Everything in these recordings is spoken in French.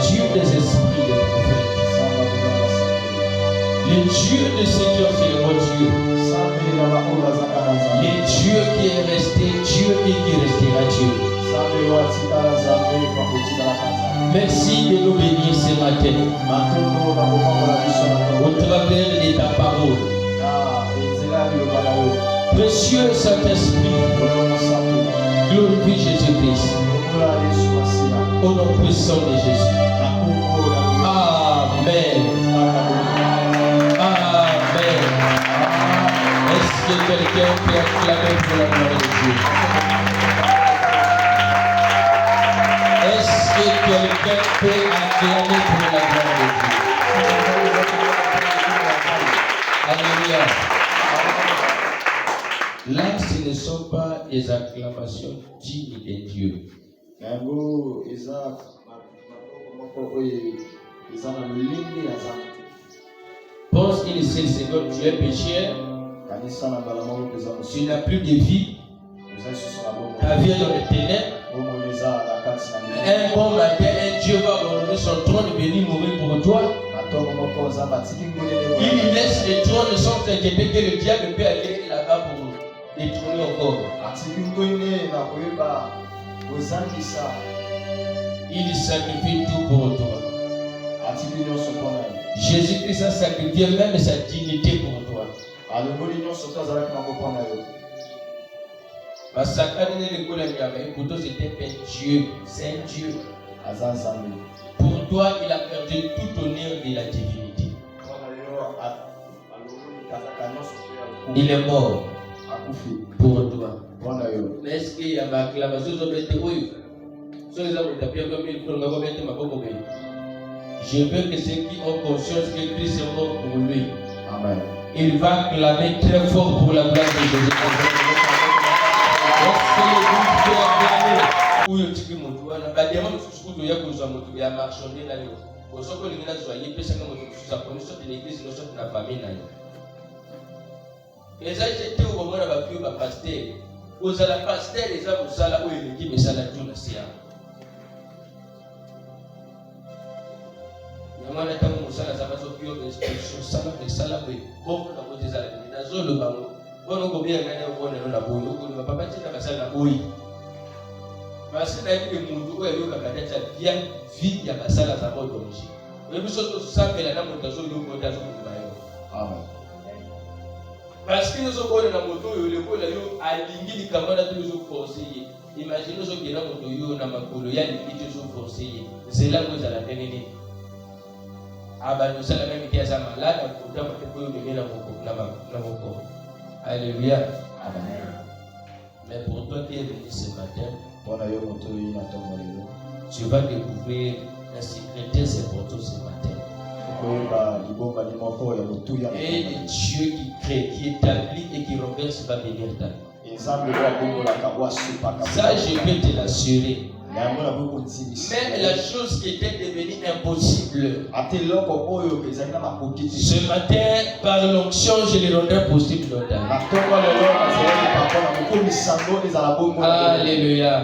Dieu des esprits des prophètes, le Dieu de ceux qui ont fait le bon Dieu, le Dieu qui est resté Dieu et qui restera Dieu. Merci de nous bénir ce matin au travers de ta parole. Précieux Saint-Esprit, glorifie Jésus-Christ. Au nom puissant de Jésus. Amen. Amen. Est-ce que quelqu'un peut acclamer pour la gloire de Dieu? Est-ce que quelqu'un peut acclamer pour la gloire de Dieu? Alléluia. Là, ce ne sont pas des acclamations dignes de Dieu. Pense une seule seconde, tu es pécheur, tu n'as plus de vie, ta vie est dans les ténèbres. Un bon matin, un Dieu va abandonner son trône et venir mourir pour toi. Il laisse le trône sans s'inquiéter que le diable peut aller là-bas pour détrôner encore. Il sacrifie tout pour toi. Jésus-Christ a sacrifié même sa dignité pour toi. Parce que c'était un Dieu, c'est un Dieu. Pour toi, il a perdu tout honneur de la divinité. Il est mort pour toi. Mais est-ce qu'il y a ma acclamation? Je veux que ceux qui ont conscience que Christ est mort pour lui, amen, il va clamer très fort pour la gloire de Jésus. Est-ce que le groupe peut acclamer? Ou le type de monde, on a des gens qui sont marchandés là. Pour ceux qui ont soigné, peut-être que nous sommes sortis de l'église, nous sommes de la famille. Et ça, j'étais au moment où on a vu le pasteur. Aux la pasteur, les gens au sala où il dit, mais ça l'a tout la science. Yamana tangu musala zabazo kio expression sala de sala be boko na kote sala ni nazolo bango bono ko bien ngane ubone no na boyo ko ni papa tina basala na boyi basi na yike mundu ko yelo kakatacha bien vie ya basala za bodo mshi webi soto susambela na mutazo yo ko tazo ko bayo amen basi nous ko na moto yo le ko la yo alingi ni kamana tu zo forcer imagine zo kina moto yo na makolo ya ni kitu zo forcer zela ko za la tenene nous allons même dire à malade pour donner la moko. Alléluia. Amen. Mais pour toi qui es venu ce matin, tu vas découvrir la sécurité, c'est pour toi ce matin. Et le Dieu qui crée, qui établit et qui renverse va venir ta vie. Ça, je peux te l'assurer. Même la chose qui était devenue impossible, ce matin, par l'onction, je le rendrai possible. Alléluia.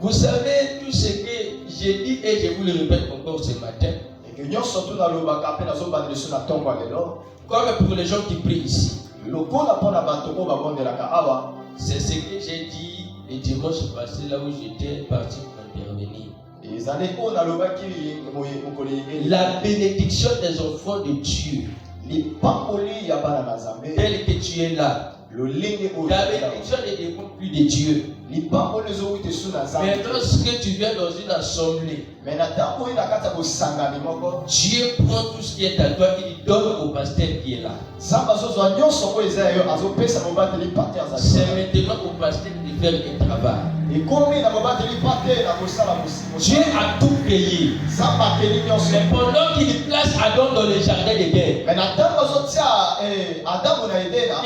Vous savez tout ce que j'ai dit et je vous le répète encore ce matin. Comme pour les gens qui prient ici, c'est ce que j'ai dit. Et dimanche passé, là où j'étais parti pour intervenir. La bénédiction des enfants de Dieu, tel que tu es là, la bénédiction ne dépend plus de Dieu. Mais lorsque tu viens dans une assemblée, Dieu prend tout ce qui est à toi et il donne au pasteur qui est là. C'est maintenant au pasteur de faire le travail. Dieu a tout créé. Mais pendant qu'il place Adam dans le jardin d'Éden,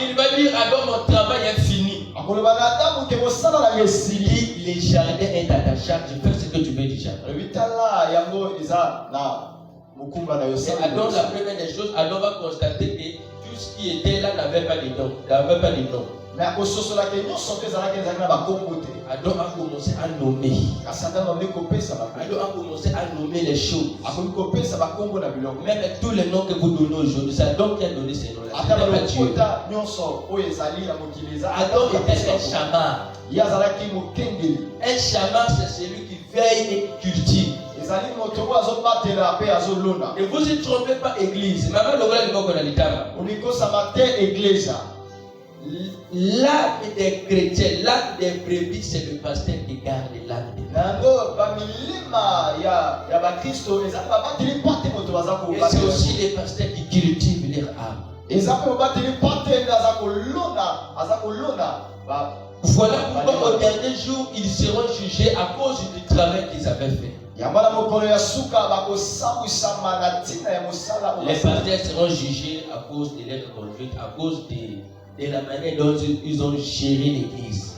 il va dire Adam, mon travail est fini. Le jardin est à ta charge, fais ce que tu veux du jardin. Adam, la première des choses, Adam va constater que tout ce qui était là n'avait pas de nom. Mais Adam a commencé à nommer. Adam a commencé à nommer les choses. Même tous les noms que vous donnez aujourd'hui, c'est Adam qui a donné ces noms-là. Adam était un chamar. Un chamar, c'est celui qui veille et cultive. Ne vous y trompez pas, église. L'âme des chrétiens, l'âme des brebis, c'est le pasteur qui garde l'âme des brebis. Et c'est aussi les pasteurs qui cultivent leur âme. Voilà pourquoi au dernier jour, ils seront jugés à cause du travail qu'ils avaient fait. Les pasteurs seront jugés à cause de leur conduite, à cause de la manière dont ils ont géré l'église.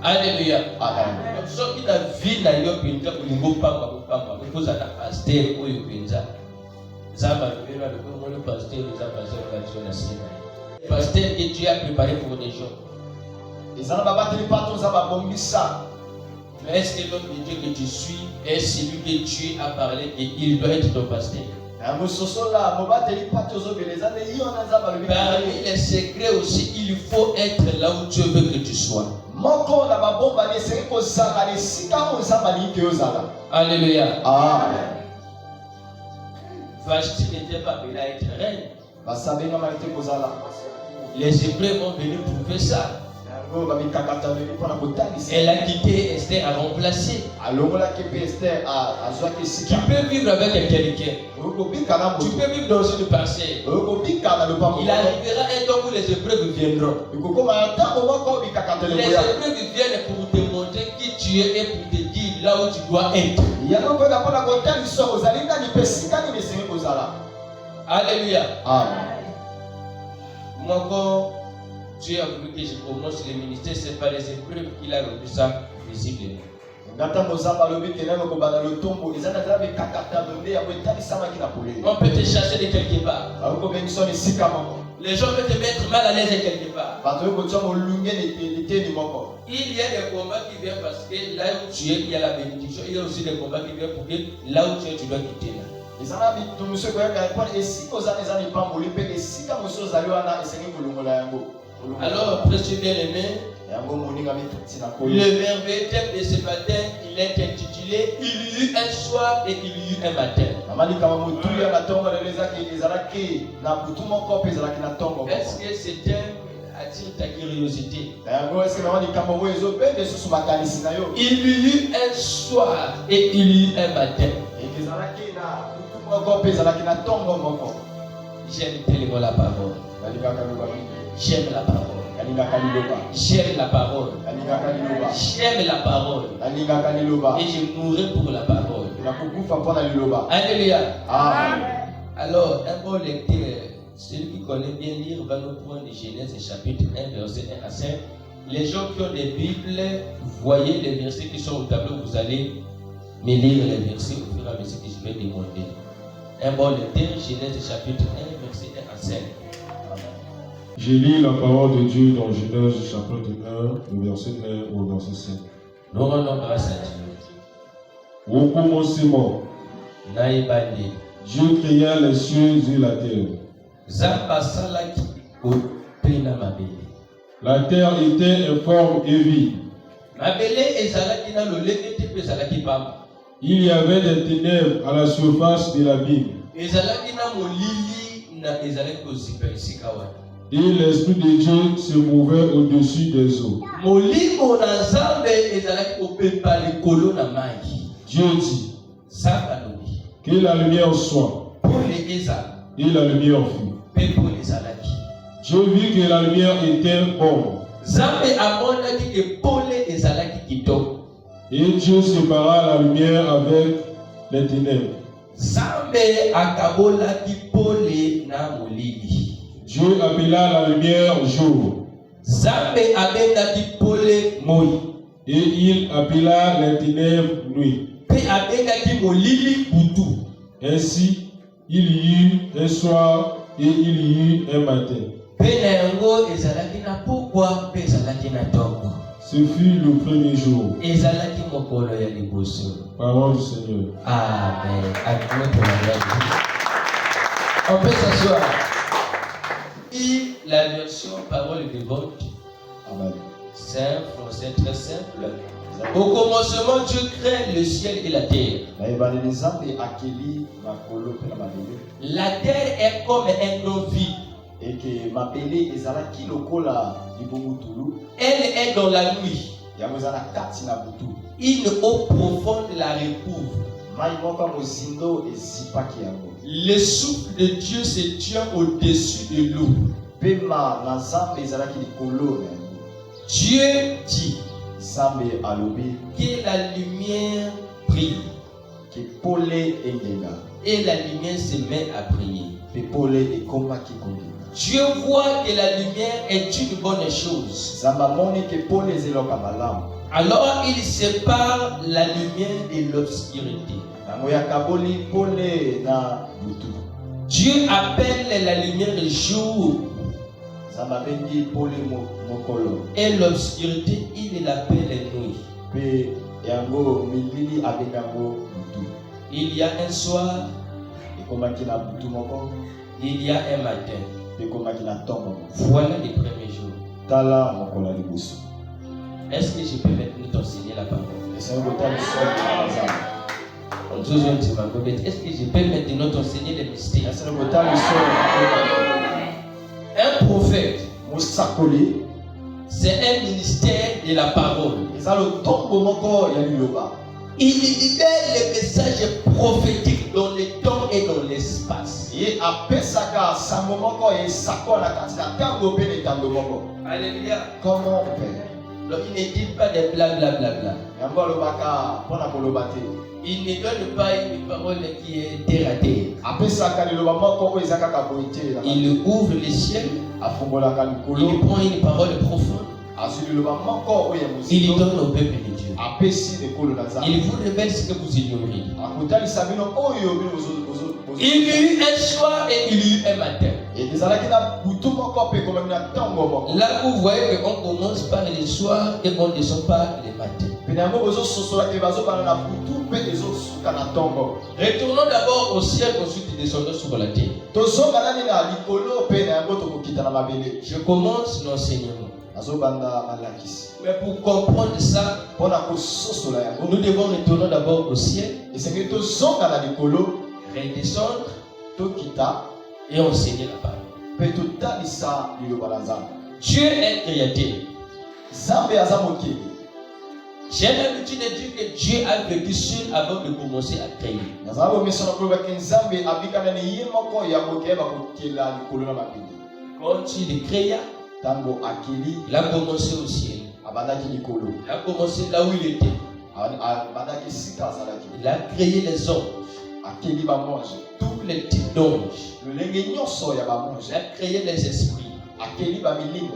Alléluia. Amen. Ce qui a vu dans le pinza, il faut un pasteur ou le pinza. Le pasteur que Dieu a préparé pour les gens. Mais est-ce que l'homme de Dieu que tu suis est celui que Dieu a parlé et il doit être ton pasteur? Parmi les secrets aussi, il faut être là où Dieu veut que tu sois. Alléluia. Amen. Vashti n'était pas appelée à être reine. Les Hébreux vont venir prouver ça. Elle a quitté Esther à remplacer. Tu peux vivre avec quelqu'un. Tu peux vivre dans une parcelle. Il arrivera un temps où les épreuves viendront. Les épreuves viennent pour te montrer qui tu es et pour te dire là où tu dois être. Alléluia. Amen. Dieu a voulu que je commence le ministère, ce n'est pas les épreuves qu'il a rendu ça visiblement. On peut te chasser de quelque part. Les gens peuvent te mettre mal à l'aise quelque part. Il y a des combats qui viennent parce que là où tu es, il y a la bénédiction. Il y a aussi des combats qui viennent pour que là où tu es, tu dois quitter là. Alors, précieux bien-aimé, le merveilleux thème de ce matin, il est intitulé « Il y eut un soir et il y eut un matin ». Est-ce que ce thème attire ta curiosité? Il y eut un soir et il y eut un matin. J'aime tellement la parole. J'aime la parole. J'aime la parole. J'aime la parole. Et je mourrai pour la parole. Alléluia. Amen. Alors, un bon lecteur, celui qui connaît bien lire, va nous prendre Genèse chapitre 1, verset 1 à 5. Les gens qui ont des Bibles, voyez les versets qui sont au tableau, vous allez me lire les versets au fur et à mesure que je vais demander. Un bon lecteur, Genèse chapitre 1, verset 1 à 5. Je lis la parole de Dieu dans Genèse chapitre 1, le verset 1 au verset 5. Nous rendons grâce à Dieu. Au commencement, Dieu créa les cieux et la terre. La terre était informe et vide. Il y avait des ténèbres à la surface de l'abîme. Et l'Esprit de Dieu se mouvait au-dessus des eaux. Dieu dit que la lumière soit. Et la lumière fut. Dieu vit que la lumière était bonne. Et Dieu sépara la lumière avec les ténèbres. Dieu appela la lumière jour. Et Et il appela les ténèbres nuit. Ainsi, il y eut un soir et il y eut un matin. Ce fut le premier jour. Parole du Seigneur. Amen. On peut s'asseoir. Et la version parole de vote. Amen. C'est un français très simple. Au commencement, Dieu crée le ciel et la terre. La terre est comme un grand vide. Elle est dans la nuit. Une eau profonde la recouvre. Le souffle de Dieu se tient au-dessus de l'eau. Dieu dit que la lumière brille. Et la lumière se met à briller. Dieu voit que la lumière est une bonne chose. Alors il sépare la lumière de l'obscurité. Dieu appelle la lumière jour. Et l'obscurité, il l'appelle nuit. Il y a un soir, il y a un matin. Voilà les premiers jours. Est-ce que je peux maintenant t'enseigner la parole? Est-ce que je peux maintenant t'enseigner les mystères? Un prophète, c'est un ministère de la parole. Il libère les messages prophétiques dans le temps et dans l'espace. Alléluia. Comment faire? Donc il ne dit pas des blablabla. Il ne donne pas une parole qui est terre à terre. Il ouvre les cieux. Il prend une parole profonde. Il donne au peuple de Dieu. Il vous révèle ce que vous ignorez. Il y a eu un soir et il y a eu un matin. Là vous voyez qu'on commence par le soir et on descend par le matin. Retournons d'abord au ciel, ensuite descendons sur la terre. Je commence l'enseignement. Mais pour comprendre ça, nous devons retourner d'abord au ciel, redescendre et enseigner la parole. Dieu est créateur. J'ai l'habitude de dire que Dieu a vécu seul avant de commencer à créer. Quand il créa, il a commencé au ciel. Il a commencé là où il était. Il a créé les anges. Tous les types d'anges. Il a créé les esprits.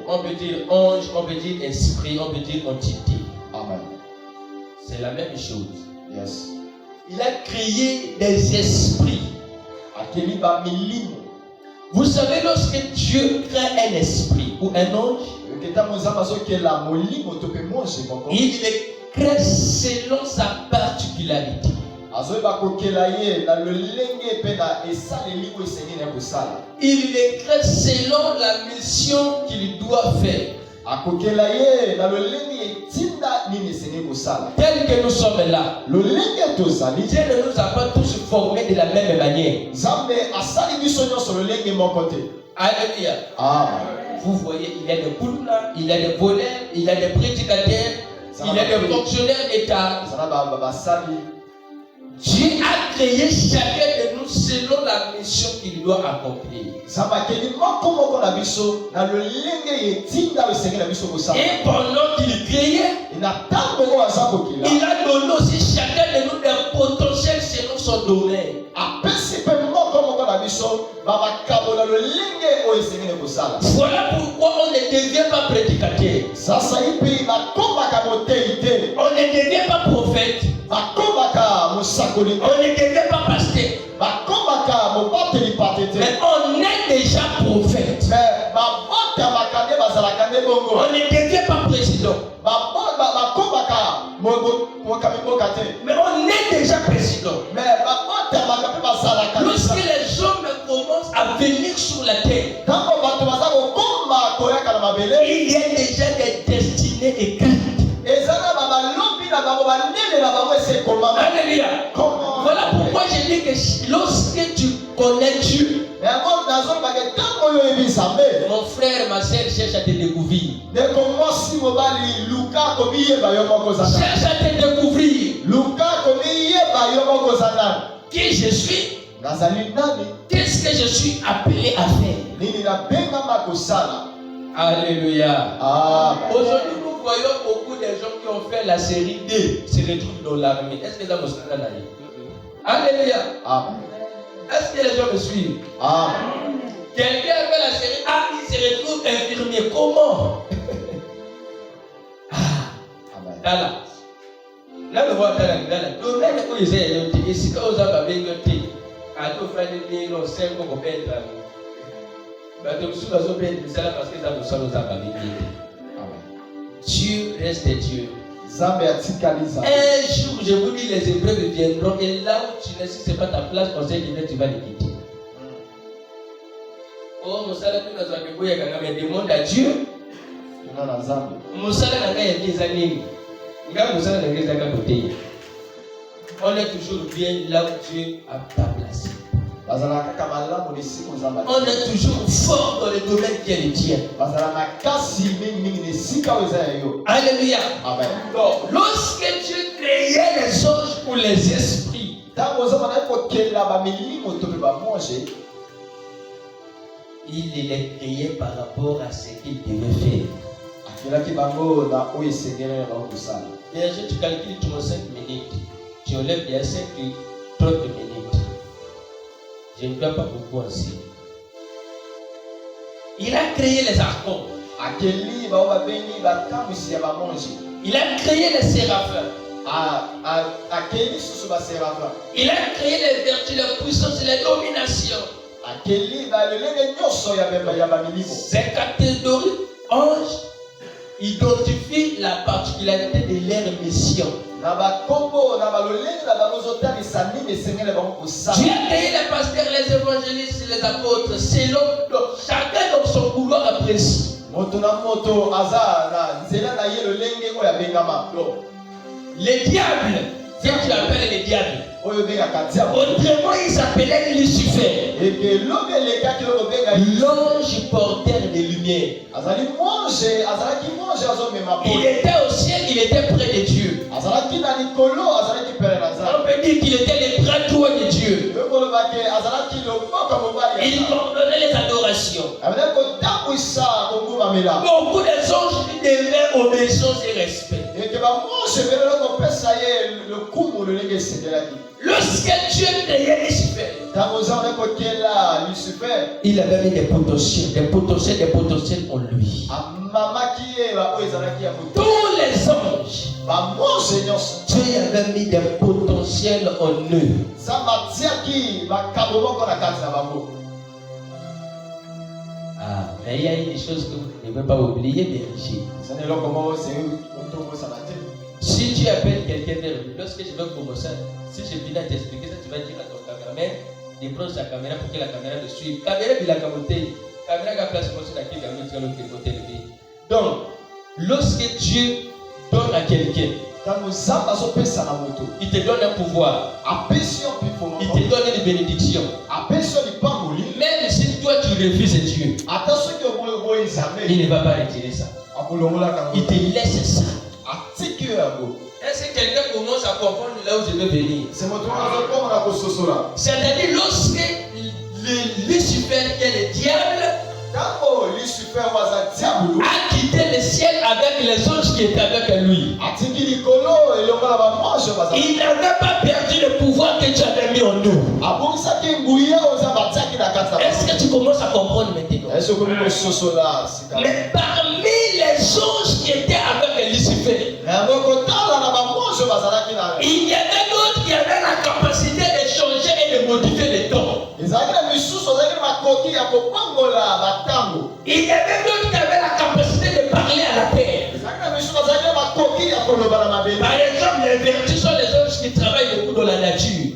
On peut dire ange, on peut dire esprit, on peut dire entité. Amen. C'est la même chose. Yes. Il a créé des esprits. Vous savez, lorsque Dieu crée un esprit ou un ange, il les crée selon sa particularité. Il les crée selon la mission qu'il doit faire. Tel que nous sommes là, Dieu ne nous a pas tous formés de la même manière. Alléluia. Vous voyez, il y a des gouverneurs, il y a des voleurs, il y a des prédicateurs, il y a des fonctionnaires d'État. Dieu a créé chacun de nous selon la mission qu'il doit accomplir. Et pendant qu'il créait, il a donné aussi chacun de nous un potentiel selon son domaine. Voilà pourquoi on ne devient pas prédicateur. On ne devait pas passer. Mais on est déjà prophète. On ne devient pas président. Mais on est déjà président. Lorsque les hommes commencent à venir sur la terre, il y a déjà des destinées écrites. Alléluia. Voilà pourquoi je dis que lorsque tu connais Dieu, mon frère, ma soeur cherche à te découvrir. Cherche à te découvrir. Qui je suis? Qu'est-ce que je suis appelé à faire? Alléluia. Aujourd'hui, nous voyons beaucoup de gens qui ont fait la série D se retrouvent dans l'armée. Est-ce que ça me semble là? Alléluia. Est-ce que les gens me suivent? Quelqu'un a fait la série A, il se retrouve infirmier. Comment? Là. Là, le voit dans la domaine où ils sont. Et si quand vous avez bien noté, à tout faire des millions, 5 ans, Dieu reste Dieu. Un jour, je vous dis, les épreuves viendront et là où tu ne sais, c'est pas ta place, on sait que tu vas les quitter. Oh, mon salaire, mais demande à Dieu. Mon salaire, il y a des années. On est toujours bien là où Dieu a ta place. On est toujours fort dans le domaine qui est le tien. Alléluia. Amen. Donc, lorsque Dieu créait les anges ou les esprits, il les créait par rapport à ce qu'il devait faire. Bien, tu calcules 35 minutes. Tu enlèves bien 5 30 minutes. Je ne dois pas beaucoup enseigner. Il a créé les archons. Il a créé les séraphins. Il a créé les vertus, la puissance et la domination. Ces catégories anges identifient la particularité de leur mission. Dieu a créé les pasteurs, les évangélistes, les apôtres, selon chacun dans son couloir précis. Les diables, si tu appelles les diables, autrement il s'appelait Lucifer, l'ange porteur de lumière. Il était au ciel, il était près de Dieu. On peut dire qu'il était le bras droit de Dieu. Il coordonnait les adorations. Beaucoup des anges devaient obéissance et respect. Lorsque Dieu créait Lucifer, il avait mis des potentiels en lui. Tous les anges, Dieu avait mis des potentiels en eux. Mais il y a une chose que vous ne devez pas oublier, vérifier. Si tu appelles quelqu'un vers lui, lorsque je vais commencer, si je viens t'expliquer ça, tu vas dire à ton caméraman de prendre sa caméra pour que la caméra le suive. Caméra il a camoté. Caméra qui a place sur la caméra qui a l'autre côté. Donc, lorsque Dieu donne à quelqu'un, il te donne un pouvoir, il te donne une bénédiction. Même si toi tu refuses Dieu, il ne va pas retirer ça. Il te laisse ça. Est-ce que quelqu'un commence à comprendre là où je veux venir? C'est-à-dire lorsque Lucifer qui est le diable a quitté le ciel avec les anges qui étaient avec lui, il n'avait pas perdu le pouvoir que tu avais mis en nous. Est-ce que tu commences à comprendre maintenant? Mais parmi les anges qui étaient avec Lucifer, il y avait d'autres qui avaient la capacité Il y avait d'autres qui avaient la capacité de parler à la terre. Par exemple, les vertus sont les anges qui travaillent beaucoup dans la nature.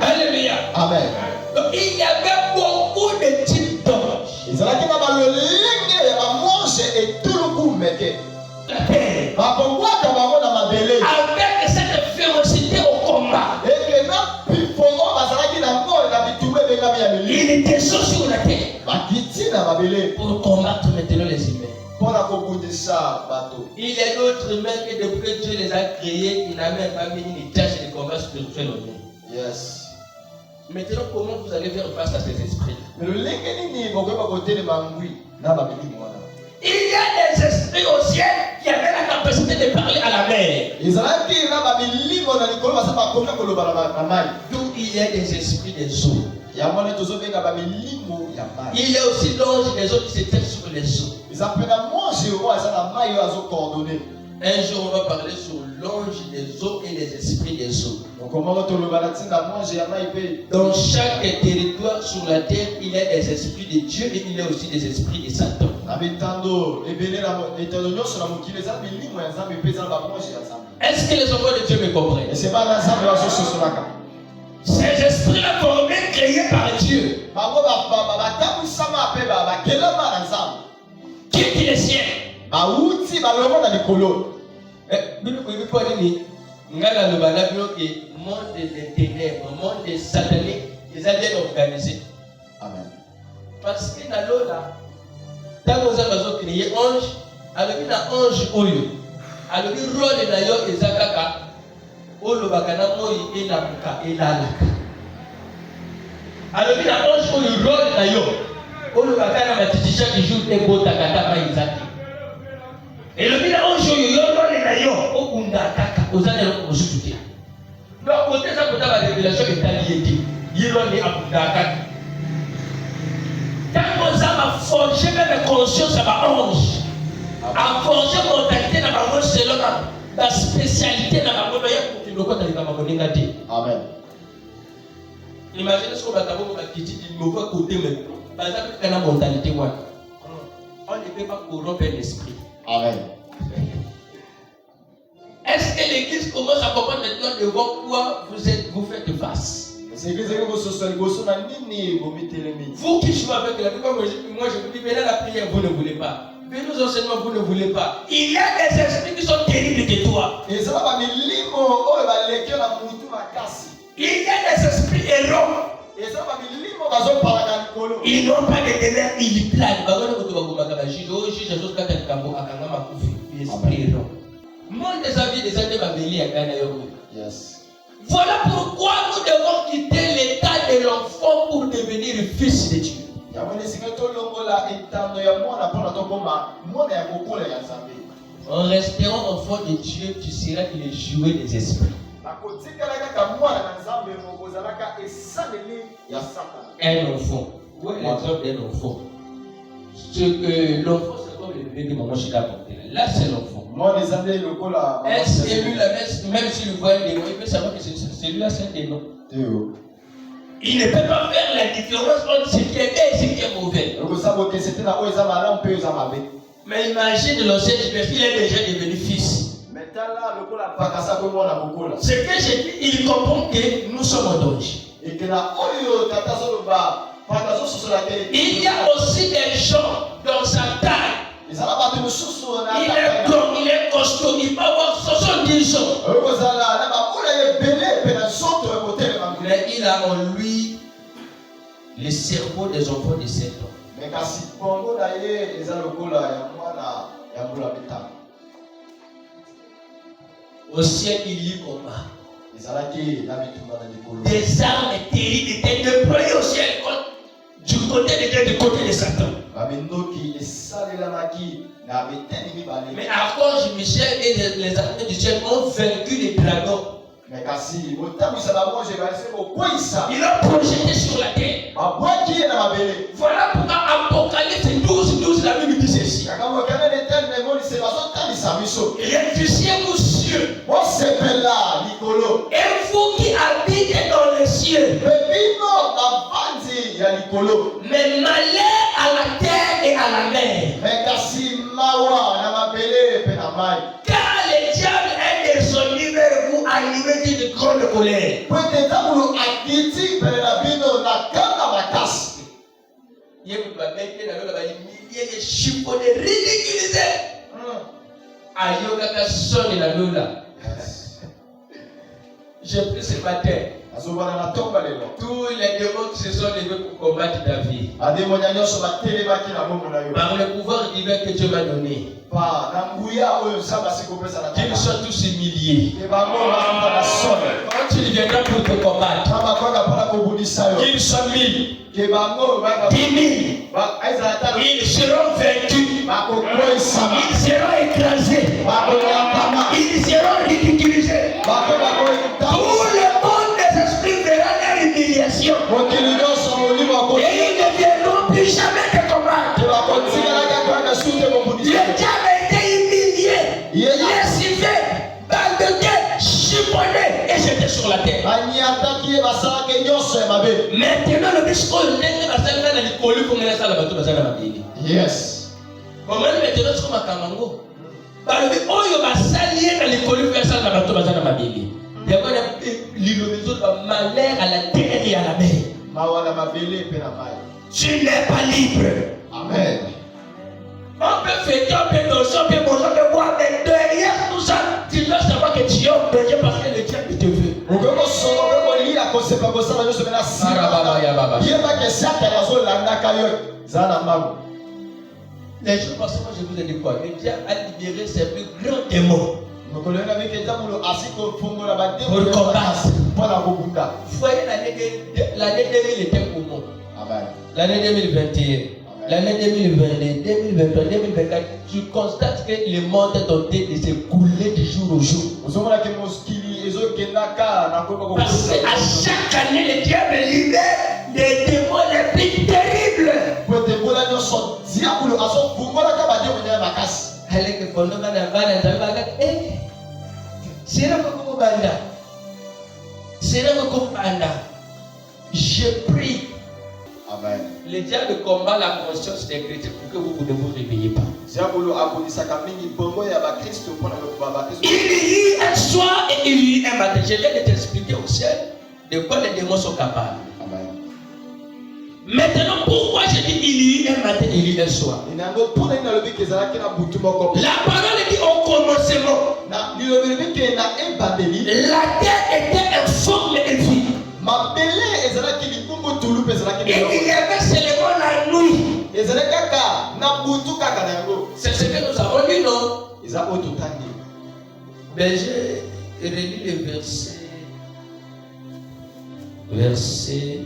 Alléluia. Amen. Donc, il y avait beaucoup de types d'anges. La terre. Avec cette férocité au combat. Il était chaud sur la terre. Pour combattre maintenant les humains. Il y a d'autres humains que depuis que Dieu les a créés, il n'a même pas mis une tâche de combat spirituel au monde. Yes. Maintenant, comment vous allez faire face à ces esprits? Il y a des esprits au ciel qui avaient la capacité de parler à la mer. D'où il y a des esprits des eaux. Il y a aussi l'ange des eaux qui se tient sur les eaux. Un jour, on va parler sur l'ange des eaux et les esprits des eaux. Dans chaque territoire sur la terre, il y a des esprits de Dieu et il y a aussi des esprits de Satan. Est-ce que les enfants de Dieu me comprennent? Ces esprits-là sont même créés par Dieu. Qui est le ciel? Monde des ténèbres, monde des sataniques, ils ont bien organisé. Amen. Parce que dans l'eau là, quand vous avez créé ange, alors il y a ange oyo, alors il rôle na yo ezakaka, olo bakana moi elamuka elalaka. Alors il y a ange oyo rôle na yo, olo bakana matiti chaque jour ebota kata ba izaki. Et le mina ange oyo rôle na yo, okunda kaka, ozana ko musutuke. Donc côté ça côté la révélation est alliée. Il est abunda kaka. Quand vous avez forgé même conscience à ma ange, à forger mentalité dans ma ange selon la spécialité dans ma ange, il y a beaucoup de gens. Amen. Imaginez ce qu'on va avoir qui dit qu'il me voit côté même. Par exemple, il y a une mentalité. On ne peut pas corrompre l'esprit. Amen. Est-ce que l'église commence à comprendre maintenant devant quoi vous faites face? Vous qui jouez avec la Bible, moi je vous dis, venez à la prière, vous ne voulez pas. Venez aux enseignements, vous ne voulez pas. Il y a des esprits qui sont terribles que toi. Il y a des esprits errants. Ils n'ont pas de demeure, ils planent. Monde des avis des années babéliens à Ghana. Yes. Voilà pourquoi nous devons quitter l'état de l'enfant pour devenir le fils de Dieu. En restant enfant de Dieu, tu seras le jouet des esprits. Un enfant. Où est l'exemple d'un enfant? Ce que l'enfant, c'est comme le bébé de maman chez la portée. Là, c'est l'enfant. Est-ce que lui, même s'il voit un démon, il peut savoir que celui-là, c'est un démon. Il ne peut pas faire la différence entre ce qui est bien et ce qui est mauvais. Mais imagine l'ancien Jésus, il est déjà devenu fils. Ce que j'ai dit, il comprend que nous sommes en danger. Il y a aussi des gens dans sa taille. Il est grand, il est costaud, il va avoir 70 ans. Mais il a en lui le cerveau des enfants de 7 ans. Au ciel, il y combat. Des armes terribles étaient déployées au ciel du côté de Dieu, du côté de Satan. Mais Archange Michel et les armées du ciel ont vaincu les dragons. Ils l'ont projeté sur la terre. Voilà pourquoi Apocalypse 12, la Bible dit ceci. Réfugiez-vous cieux. Et vous qui habitez dans les cieux. Mais malheur à la terre et à la mer. Car le diable est descendu vers vous animé d'une grande colère. J'ai pris ce matin. Tous les démons qui se sont levés pour combattre ta vie. Par le pouvoir divin que Dieu m'a donné. Qu'ils soient tous humiliés. Quand tu viendras pour te combattre, qu'ils soient 1000, 10 000, ils seront vaincus, ils seront écrasés, ils seront ridiculisés. Tout le monde des esprits verra leur humiliation. Et ils ne viendront plus jamais te combattre. Le diable a été humilié, lessivé, balbeuté, chiffonné et jeté sur la terre. Maintenant, le biscuit n'est pas dans les colis pour les salles de la mabili. Yes. Comment maintenant sur ma camango? Par le biais où il va s'allier dans les colis pour les salles de la mabili. Il y a l'illumination de malheur à la terre et à la mer. Tu n'es pas libre. Amen. On peut fêter, on peut danser, on peut manger, on peut boire, mais derrière tout ça, tu dois savoir que tu es obligé parce que le diable te veut. Les jours passés, moi je vous ai dit quoi? Le diable a libéré ses plus grands démons. Pour combattre. Vous voyez, l'année 2000 était comment? L'année 2021, l'année 2022, 2023, 2024, tu constates que le monde est en train de s'écouler de jour au jour. Parce qu'à chaque année, le diable libère des démons les plus terribles. Je prie. Amen. Le diable combat la conscience des chrétiens pour que vous ne vous réveillez pas. Il y eut un soir et il y eut un matin. Je viens de t'expliquer au ciel de quoi les démons sont capables. Amen. Maintenant, pourquoi je dis il y eut un matin et il y eut un soir? La parole dit au commencement. La terre était informe et vide. Et il y avait seulement la nuit. C'est ce que nous avons lu, non? Mais j'ai relu le verset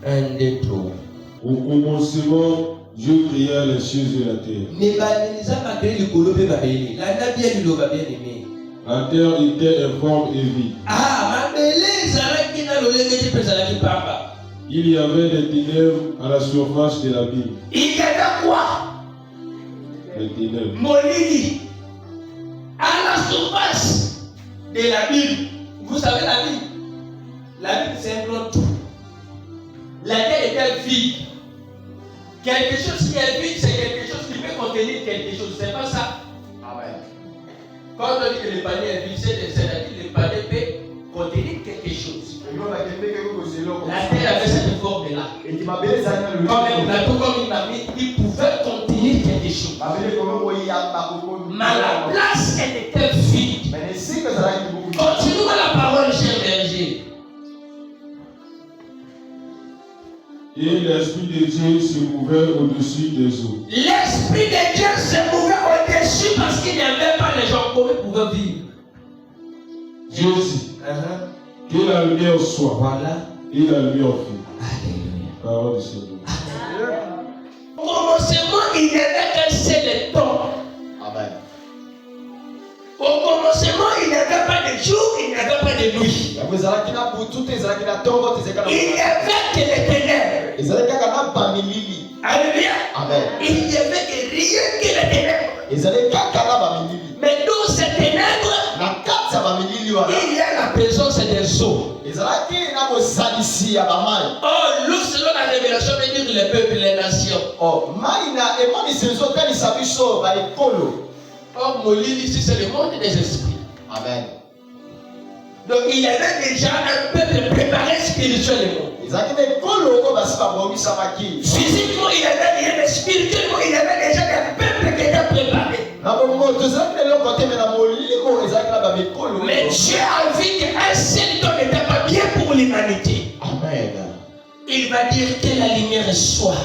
1, 2, 3. Au commencement, Dieu créa les cieux et la terre. La terre était informe et vide. Il y avait des ténèbres à la surface de l'abîme. Il y avait quoi? Les ténèbres. Molili. À la surface de l'abîme. Vous savez l'abîme? L'abîme, c'est un grand trou. La terre était vide. Quelque chose qui est vide, c'est quelque chose qui peut contenir quelque chose. C'est pas ça? Amen. Quand on dit que le panier est vide, c'est-à-dire que le panier peut contenir quelque chose. La terre avait cette forme-là. Comme un plateau, comme une mamie, il pouvait contenir quelque chose. Mais la place, elle était vide. Continuons la parole, cher berger. Et l'Esprit de Dieu se mouvait au-dessus des eaux. L'Esprit de Dieu se mouvait au-dessus parce qu'il n'y avait pas les gens comment ils pouvaient vivre. Dieu dit que la lumière soit. Voilà. Et la lumière fut. Alléluia. Parole du Seigneur. Au commencement, il n'y avait qu'un seul temps. Amen. Au commencement, il n'y avait pas de jour, il n'y avait pas de nuit. Il n'y avait que les ténèbres. Alléluia. Amen. Il n'y avait que rien que les ténèbres. Mais dans ces ténèbres, il y a la présence de des eaux. Oh, l'eau selon la révélation veut dire les peuples, les nations. oh, Molili ici c'est le monde des esprits. Amen. Donc il y avait déjà un peuple préparé spirituellement. Physiquement il y avait rien, mais spirituellement il y avait déjà des peuples qui étaient préparés. Mais Dieu a vu qu'un seul don n'était pas bien pour l'humanité. Amen. Il va dire que la lumière soit.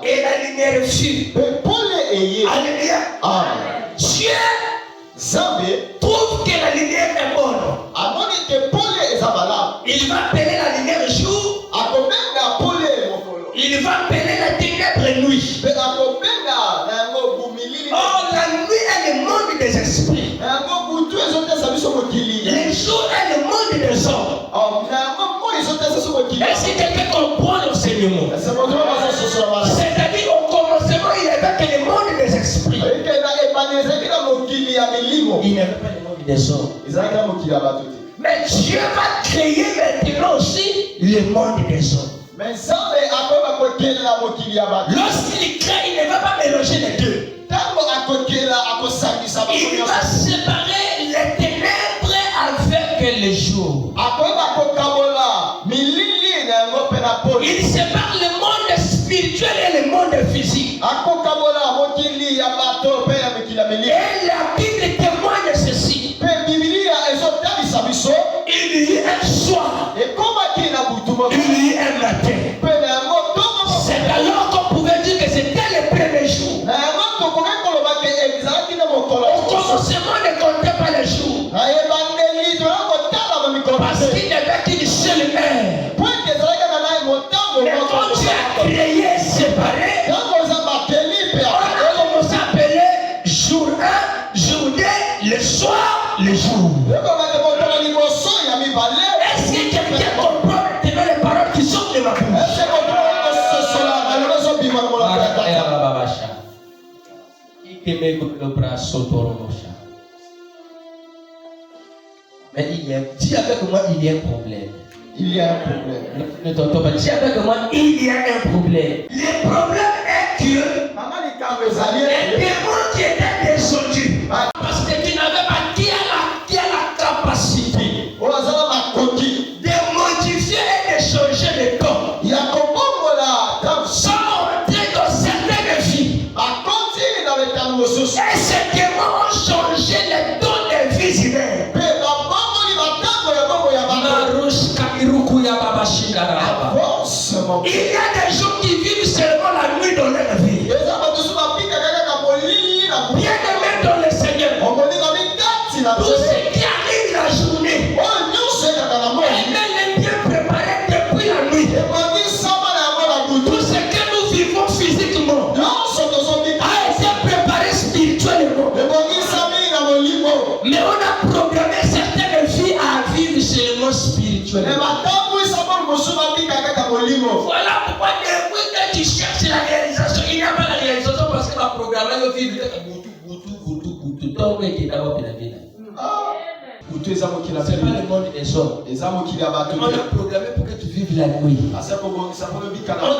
Et la lumière fut. Alléluia. Amen. Dieu trouve que la lumière est bonne. Il va appeler la lumière jour. Il va appeler la ténèbre nuit. Oh, la nuit est le monde des esprits. Les jours est le monde des hommes. Est-ce que quelqu'un comprend l'enseignement? C'est-à-dire au commencement, il n'y avait que le monde des esprits. Il n'y avait pas le monde des hommes. Mais Dieu va créer maintenant aussi le monde des hommes. Lorsqu'il crée, il ne va pas mélanger les deux. Il va séparer les ténèbres avec le jour. Il sépare le monde spirituel et le monde physique. Et la Bible témoigne ceci. Il y a un soir. Il y a un matin. C'est alors qu'on pouvait dire que c'était le premier jour. Au commencement, ne comptait pas les jours. Parce qu'il n'y avait qu'une seule heure. Mais quand Dieu a créé, séparé, on a commencé à appeler jour 1, jour 2, le soir, le jour. Est-ce que quelqu'un comprend maintenant les paroles qui sortent de ma bouche? Mais dis avec moi, il y a un problème. Il y a un problème. Ne t'entends pas. Dis avec moi, il y a un problème. Le problème est que les démons qui étaient descendus, parce que tu n'avais pas qui a la capacité de modifier et de changer les dons, sont entrés dans certaines vies. Et ces démons ont changé les dons des vies humaines. Il y a des gens qui vivent seulement la nuit dans leur vie. Bien aimés dans le Seigneur. Tout ce qui arrive la journée, elle est bien préparée depuis la nuit. Tout ce que nous vivons physiquement a été préparé spirituellement. Mais on a programmé certaines vies à vivre seulement spirituellement. Voilà pourquoi depuis que tu cherches la réalisation, il n'y a pas la réalisation parce que ma programme est vivre boutou. Donc, qui est d'abord la vie. C'est pas le monde des hommes. On a programmé pour que tu vives la nuit. On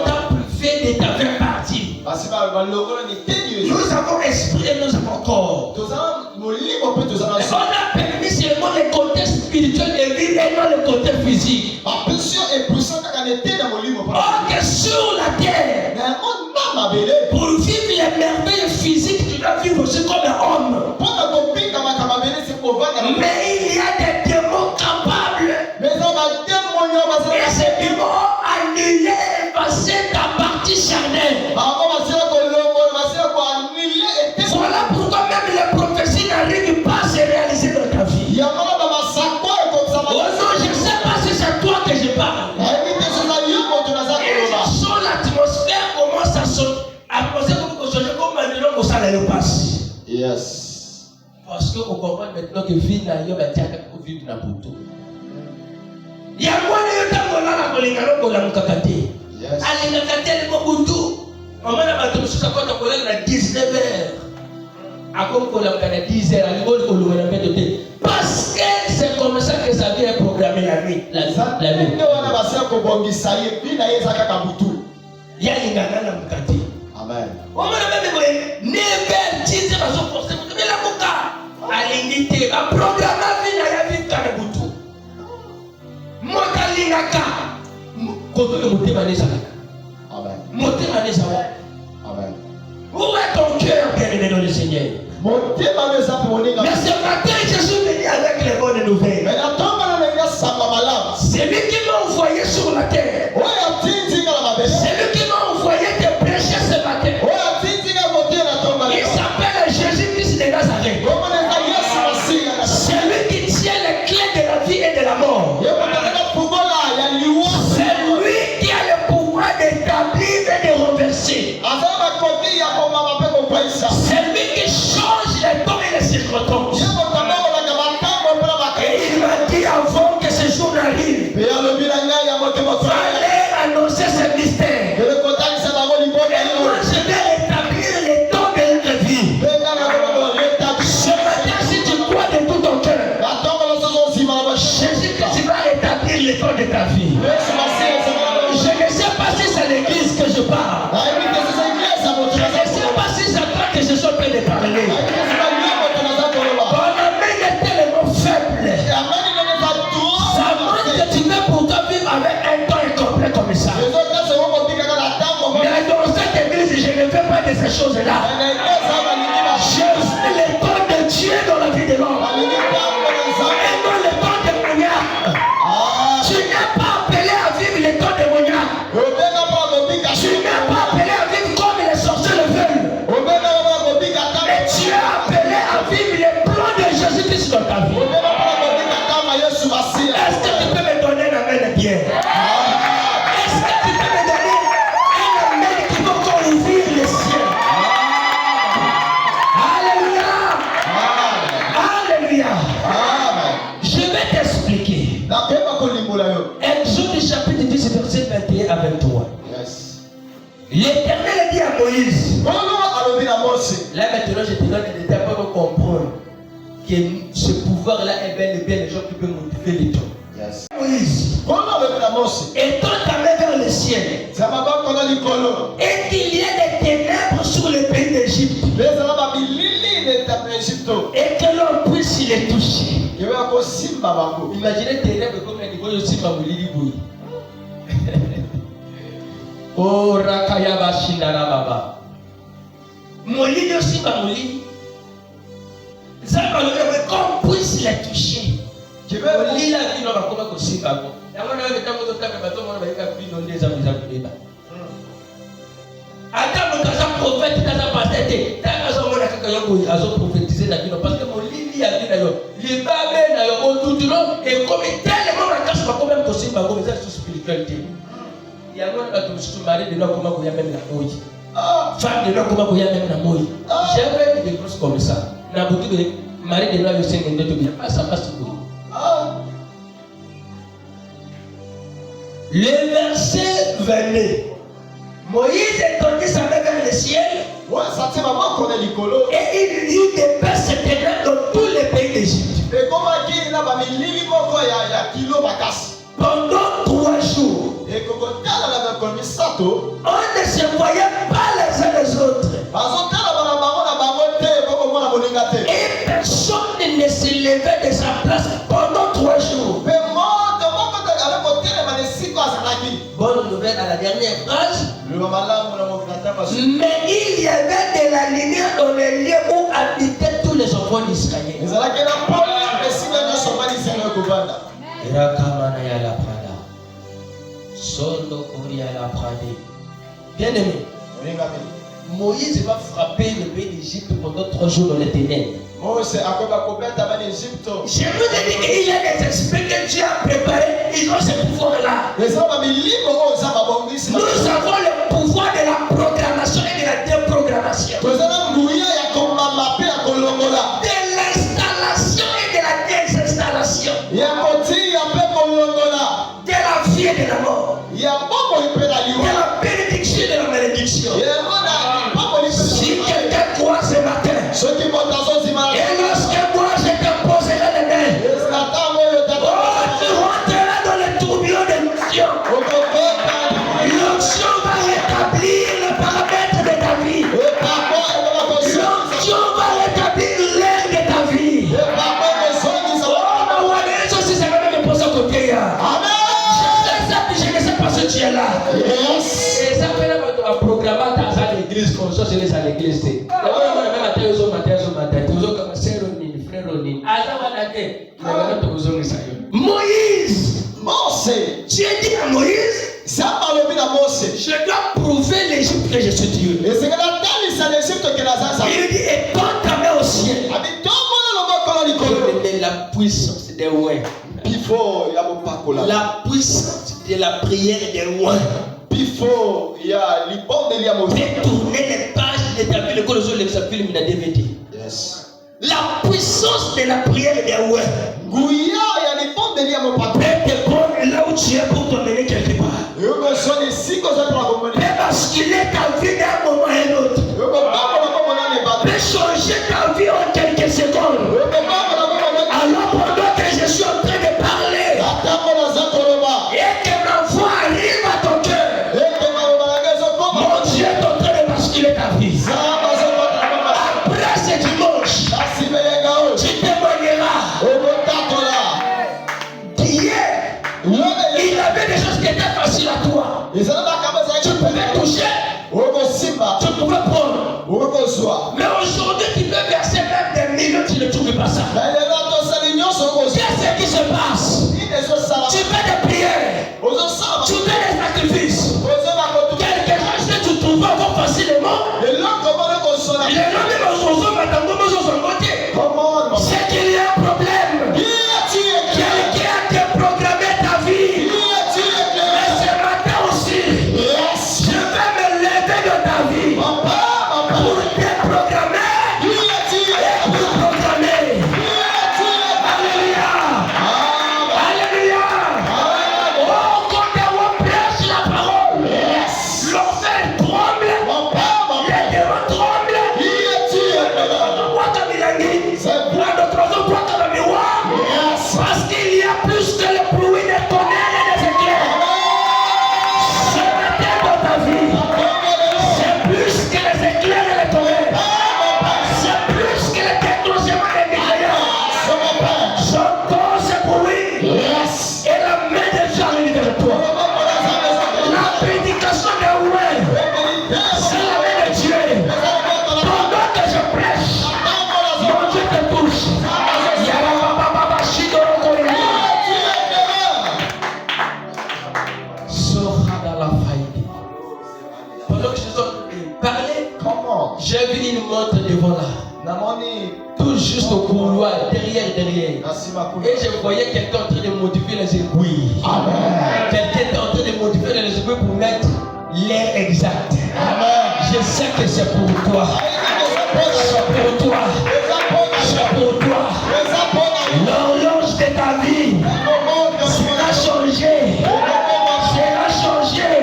t'a privé de ta vraie partie. Nous avons esprit et nous avons corps. On a permis seulement le côté spirituel de vivre et non le côté physique. Or que sur la terre, pour vivre les merveilles physiques, tu dois vivre aussi comme un homme. Mais il y a des démons capables. Et ces démons ont annulé, effacé ta partie charnelle. Voilà pourquoi même les prophéties n'arrivent pas à se réaliser dans ta vie. Oh non, je ne sais pas si c'est toi que je parle. Et je sens l'atmosphère commence à changer comme maintenant au salaire le passe. Yes. Parce qu'on comprend maintenant que vie n'a rien à dire pour vivre dans le bouton. Il y a moins de temps qu'on a la colingano pour la mukakate. Yes. Allez, la kate, le bouton. On m'a dit que ça quand on a 19h. À comme on a 10h, à l'école, on a fait de thé. Parce que c'est la même. Amen. Amen. Où est ton cœur, bien-aimé dans le Seigneur? Mais ce matin, je suis venu avec les bonnes nouvelles. C'est lui qui m'a envoyé sur la terre. C'est lui qui m'a envoyé te prêcher ce matin. Il s'appelle Jésus-Christ de Nazareth. C'est lui qui tient les clés de la vie et de la mort. C'est lui qui a le pouvoir d'établir et de renverser. C'est lui qui change les temps et les circonstances. Et il m'a dit avant que ce jour n'arrive, fallait annoncer ce mystère. Et moi je vais rétablir les temps de notre vie. Ce matin, si tu crois de tout ton cœur, Jésus que tu vas rétablir les temps de ta vie. Je ne sais pas si c'est l'église que je parle. Je ne sais pas si c'est à toi que je suis en train de parler. Ton amène est tellement faible. Ça montre que tu veux pour toi vivre avec un temps incomplet comme ça. Mais dans cette église, je ne fais pas de ces choses-là. Je fais les temps de Dieu dans la vie de l'homme. Et non les temps de Mouniac. Tu n'es pas appelé à vivre les temps de Mouniac. Tu n'es pas appelé à vivre comme les sorciers le veulent. Mais tu es appelé à vivre les plans de Jésus-Christ dans ta vie. Est-ce que tu peux me donner un amen bien? Est-ce que tu peux me donner un amen qui va encore ouvrir les cieux? Alléluia! Alléluia! Je vais t'expliquer. Exode chapitre 10, verset 21 à 23. L'Éternel dit à Moïse. Là maintenant je te donne des détails pour comprendre que ce pouvoir-là est bel et bien les gens qui peuvent motiver les gens. Moïse, étends ta main vers le ciel et qu'il y ait des ténèbres sur le pays d'Égypte et que l'on puisse les toucher. Imaginez ténèbres comme un niveau de Simba Moulili. Oh Rakayaba Shindara Baba. Moulili aussi Moulili. Ça va le qu'on puisse les toucher. Je veux lire la vie dans la commun aussi. La monnaie avec ta moto, ta bateau, mon avec un bidon des amis à débat. Attends, mon casa prophète, casa pasteur, ta casa mon avec un yogo, a prophétisé la vie parce que mon lit a vu d'ailleurs. Les babes d'ailleurs autour du long et comme tellement la casse pas quand même possible, bah comme ça c'est spiritualité. Il y a un autre qui se marie de là comment il y a même la mouille. Femme de là comment il y a même la mouille. J'avais des grosses comme ça. Na boutique de mari de là le 5 de bien pas ça passe tout. Le verset 22. Moïse étendit sa main vers le ciel. Et il eut des paix éternelles dans tous les pays d'Égypte. Pendant 3 jours. On ne se voyait pas les uns les autres. Et personne ne se levait de sa place pendant 3 jours. Bonne nouvelle à la dernière phrase. Mais il y avait de la lumière dans le lieu où habitaient tous les enfants d'Israël. Bien aimé, Moïse va frapper le pays d'Égypte pendant 3 jours dans les ténèbres. Je vous ai dit qu'il y a des esprits que Dieu a préparés, ils ont ce pouvoir-là. Nous avons le pouvoir de la programmation et de la déprogrammation. De l'installation et de la désinstallation. De la vie et de la mort. De la bénédiction et de la malédiction. Si quelqu'un croit ce matin, et lorsque moi je te poserai les mains, tu rentreras dans le tourbillon Yes. Et ça fait un programme dans l'église, comme ça, c'est l'église. D'abord, on a même matin, comme sœur Onine, frère Onine. Moïse. Mose. Tu as dit à Moïse, Ça parle bien à Mose. je dois prouver l'Égypte que je suis Dieu. Et c'est que la table c'est l'Égypte que la Zaza. Il dit, et porte ta main au ciel. Avec tout le monde Et la puissance des ouins. Before il y a mon pacola. La puissance de la prière des ouins. Before il y a l'hypome de l'Iamos. Détourner les pages de ta vie, le col de sa film de DVD. Yes. La puissance de la prière des ouins. Gouya, il y a l'hypome de l'Iamos. Peut te prendre là où tu es pour t'emmener quelque part. Peut basculer ta vie d'un moment à un autre. Peut changer ta vie en quelques secondes. Alors pendant que je suis en train de parler, et que ma voix arrive à ton cœur, mon Dieu est en train de basculer ta vie. Après ce dimanche, tu témoigneras. Hier, il avait des choses qui étaient faciles à toi. Tu pouvais toucher, tu pouvais prendre. Mais aujourd'hui, tu peux verser même des millions, tu ne trouves pas ça. Qu'est-ce qui se passe? Tu fais des prières, tu fais des sacrifices. Quelque chose que tu trouves encore facilement. Les gens c'est qu'il y a un problème. Quelqu'un a déprogrammé ta vie. Mais ce matin aussi, je vais me lever de ta vie pour déprogrammer et pour programmer. Alléluia. Alléluia. Oh, quand on prêche la parole, l'enfer tremble, les démons tremblent. Parce qu'il y a plus que le bruit des tonnerres et des éclairs. Ce matin dans ta vie, c'est plus que les éclairs et les tonnerres. C'est plus que le déclenchement des mitrailleurs. J'entends ce bruit et la main de Dieu arrive vers toi. La prédication de ouais, c'est la main de Dieu. Pendant que je prêche, mon Dieu te touche. Pendant que je suis en train de parler, j'ai vu une montre devant là. Tout juste au couloir, derrière. Et je voyais quelqu'un en train de modifier les aiguilles. Quelqu'un était en train de modifier les aiguilles pour mettre l'air exact. Je sais que c'est pour toi. C'est pour toi. C'est pour toi. L'horloge de ta vie sera changée. Sera changée.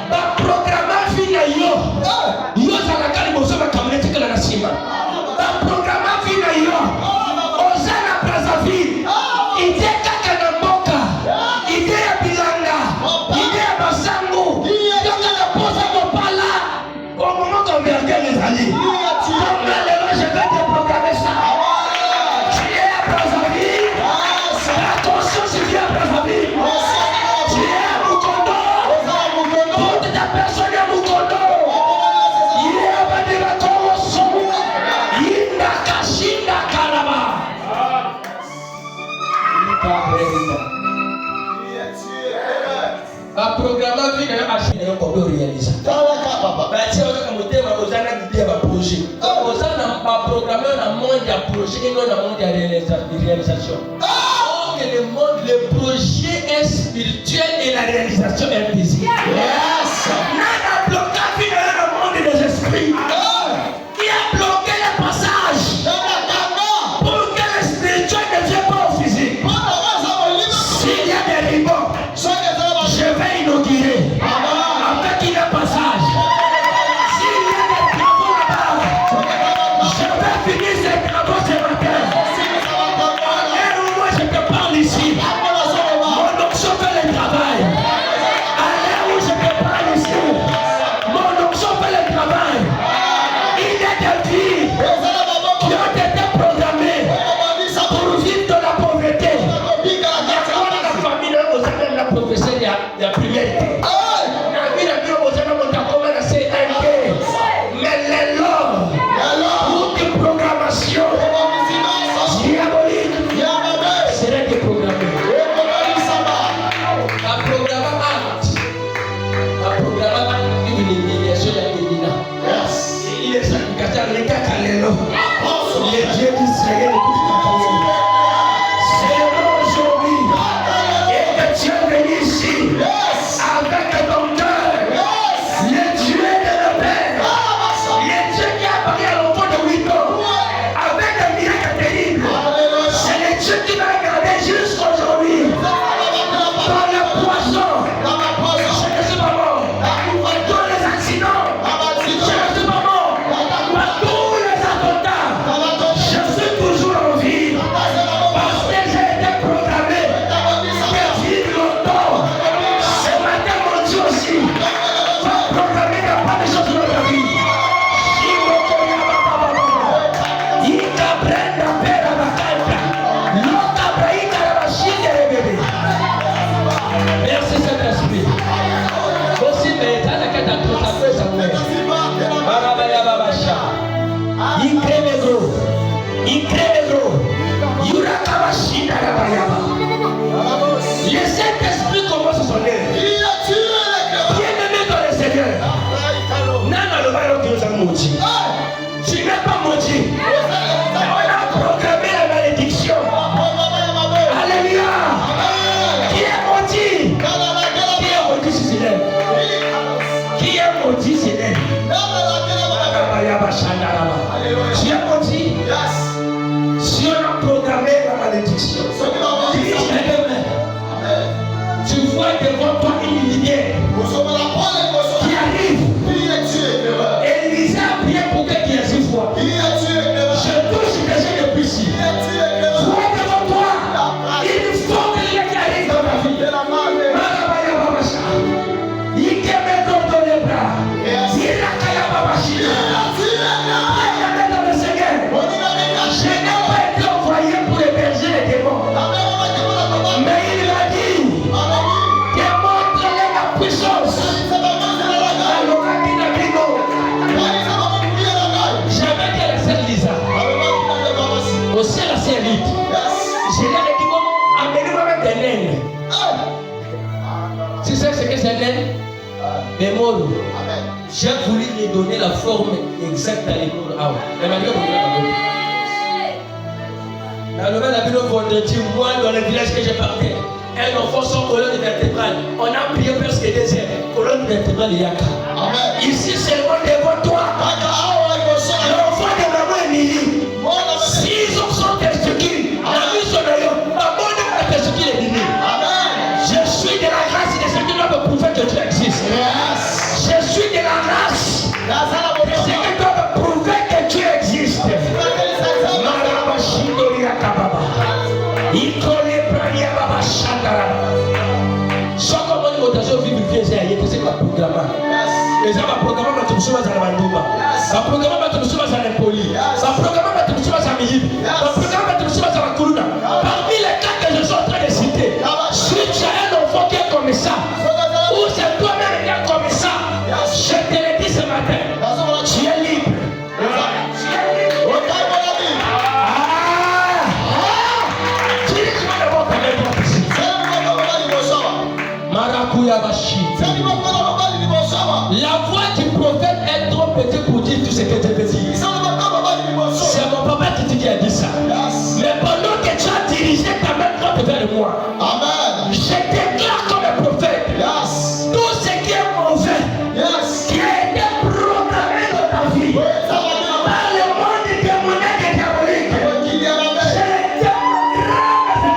Ma programme fina yo. Yo zalaka liboso ba kamete kala na sima. Ma programme fina yo. Ozana Brazzaville. Ide kaka na mboka. Ide ya bilanga. Ide ya basango. Yo kaka posa kopala. Au moment qu'on me regarde les alliés. Comme là, je vais te programmer ça. Tu es à Brazzaville. Attention, si tu es à Brazzaville. Tu es à Mukondo. Toute ta personne est à Mukondo. Il est à Badira Korosu. Inda Kashinda Karaba. Un programme qui est acheté comme réalisé. Bâti oza kamotema oza na idée ya projet. Oza na programme na monde ya projet et non na monde ya réalisation. Or que le monde, le projet est spirituel et la réalisation est physique. N'a bloqué le monde des esprits. Il a bloqué le passage pour que le spirituel ne vienne pas au physique. S'il y a des ribans, je vais inaugurer avec un passage. S'il y a des travaux là-bas, je vais finir ces travaux ce matin. Et moi je te parle ici. Mon onction fait le travail. Allez où je te parle ici. Mon onction fait le travail. Il y a des vies qui ont été programmées pour vivre de la pauvreté. Il y a la famille là, vous avez la prophétie, il y a prière. Incredible. Yurakabashina Rabayaba. Le Saint-Esprit commence son œuvre. Bien-aimé dans le Seigneur. Nana le baillon qui nous a maudit. Tu n'es pas maudit. On a programmé la malédiction. Alléluia. Qui est maudit? Qui est maudit si c'est elle? Qui est maudit si c'est elle? Tu es maudit? Si on a programmé la malédiction, tu vois devant toi une lumière qui arrive. Élisée a prié pour que tu aies 6 fois. Je touche déjà depuis ici. Vois devant toi une forme qui arrive dans ta vie. Il met dans les bras. Il a caillé dans le Seigneur. Je n'ai pas été envoyé pour héberger les démons. Mais il m'a dit, démontre-les la puissance. J'avais dit à la sœur Lisa, aussi à la sœur Lyd, je leur ai dit, amenez-moi même des naines. Tu sais ce que c'est naine? Des mots. J'ai voulu lui donner la forme exacte à l'école. Mais malgré tout, dans le vendredi, moi, dans le village que j'ai parti, un enfant sans colonne vertébrale. On a prié presque 2 heures. Colonne vertébrale Yaka. Ici seulement devant toi. L'enfant de maman Émilie. 6 ans sans testicules. La vie sur le lion. Maman n'a pas testicules et dîner. Je suis de la grâce de ce qui doit me prouver que tu existes. Je suis de la grâce de ce qui doit me prouver que tu existes. Só como ele botou seu vídeo fez aí, você vai programar. Eles vão programar para tu subir a Manduba. Vai programar para tu subir a Nepoli. Vai programar para tu subir a Mihibi. Vai programar para tu subir a Kuruna. Parmi les cas que je suis en train de citer, si tu as un enfant qui est comme ça, ou c'est toi-même qui es comme ça, je te le dis ce matin, tu es libre. La voix du prophète est trop petite pour dire tout ce que je veux dire. C'est mon papa qui a dit ça. Mais pendant que tu as dirigé ta main droite vers moi, je déclare comme un prophète tout ce qui est mauvais, qui a été programmé dans ta vie par le monde démoniaque et diabolique. Je le démontre ce